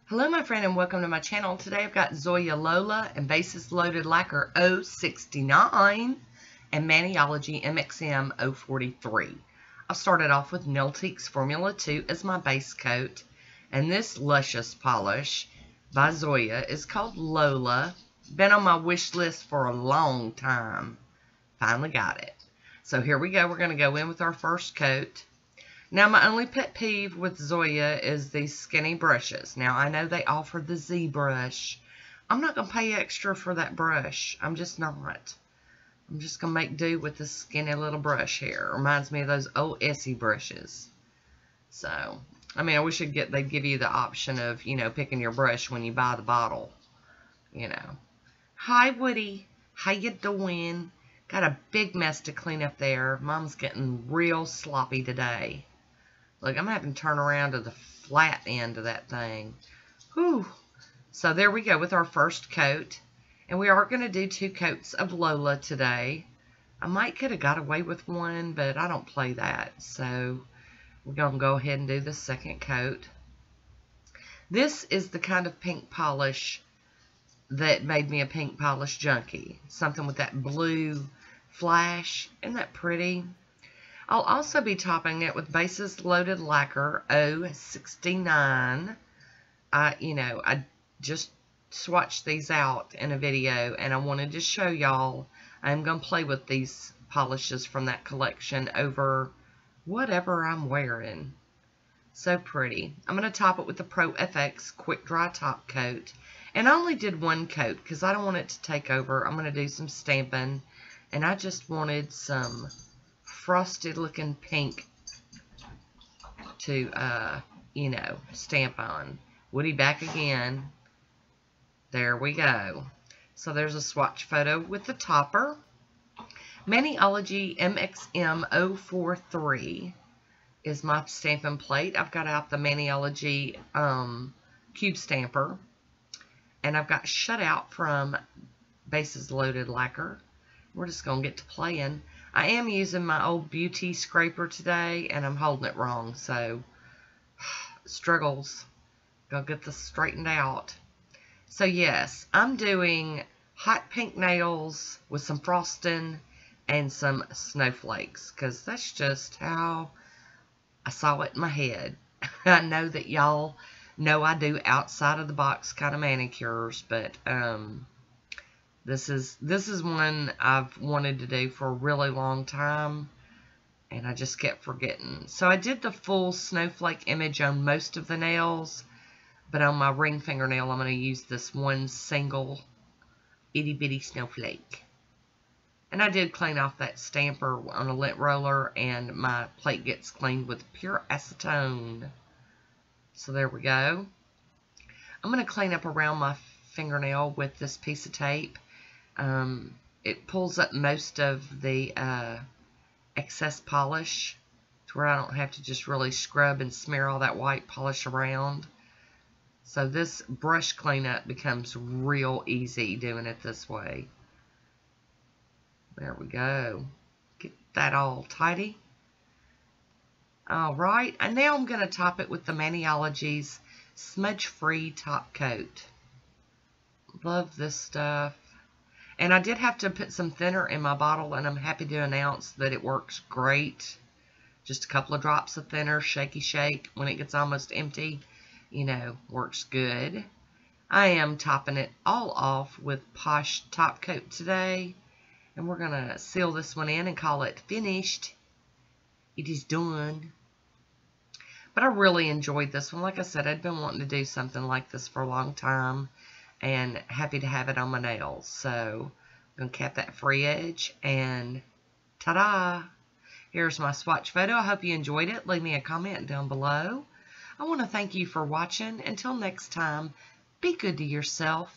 Hello my friend and welcome to my channel. Today I've got Zoya Lola and Basis Loaded Lacquer 069 and Maniology MXM043. I started off with Niltique's Formula 2 as my base coat, and this luscious polish by Zoya is called Lola. Been on my wish list for a long time. Finally got it. So here we go. We're going to go in with our first coat. Now, my only pet peeve with Zoya is these skinny brushes. Now, I know they offer the Z brush. I'm not going to pay extra for that brush. I'm just not. I'm just going to make do with this skinny little brush here. Reminds me of those old Essie brushes. So, I mean, I wish they'd give you the option of, you know, picking your brush when you buy the bottle. You know. Hi, Woody. How you doing? Got a big mess to clean up there. Mom's getting real sloppy today. Look, I'm having to turn around to the flat end of that thing. Whew. So there we go with our first coat. And we are going to do 2 coats of Lola today. I could have got away with one, but I don't play that. So we're going to go ahead and do the second coat. This is the kind of pink polish that made me a pink polish junkie. Something with that blue flash. Isn't that pretty? I'll also be topping it with Basis Loaded Lacquer 069. I just swatched these out in a video, and I wanted to show y'all. I'm going to play with these polishes from that collection over whatever I'm wearing. So pretty. I'm going to top it with the Pro FX Quick Dry Top Coat. And I only did 1 coat because I don't want it to take over. I'm going to do some stamping, and I just wanted some frosted looking pink to stamp on. Woody back again. There we go. So there's a swatch photo with the topper. Maniology MXM043 is my stamping plate. I've got out the Maniology cube stamper, and I've got shut out from Basis Loaded Lacquer. We're just going to get to playing. I am using my old beauty scraper today, and I'm holding it wrong, so struggles. Gonna get this straightened out. So yes, I'm doing hot pink nails with some frosting and some snowflakes, because that's just how I saw it in my head. I know that y'all know I do outside of the box kind of manicures, but This is one I've wanted to do for a really long time, and I just kept forgetting. So I did the full snowflake image on most of the nails, but on my ring fingernail, I'm going to use this one single itty bitty snowflake. And I did clean off that stamper on a lint roller, and my plate gets cleaned with pure acetone. So there we go. I'm going to clean up around my fingernail with this piece of tape. It pulls up most of the excess polish to where I don't have to just really scrub and smear all that white polish around. So this brush cleanup becomes real easy doing it this way. There we go. Get that all tidy. Alright, and now I'm going to top it with the Maniology's smudge-free top coat. Love this stuff. And I did have to put some thinner in my bottle, and I'm happy to announce that it works great. Just a couple of drops of thinner, shaky shake when it gets almost empty, works good. I am topping it all off with Posh Top Coat today, and we're going to seal this one in and call it finished. It is done. But I really enjoyed this one. Like I said, I'd been wanting to do something like this for a long time, and happy to have it on my nails. So I'm going to cap that free edge, and ta-da! Here's my swatch photo. I hope you enjoyed it. Leave me a comment down below. I want to thank you for watching. Until next time, be good to yourself.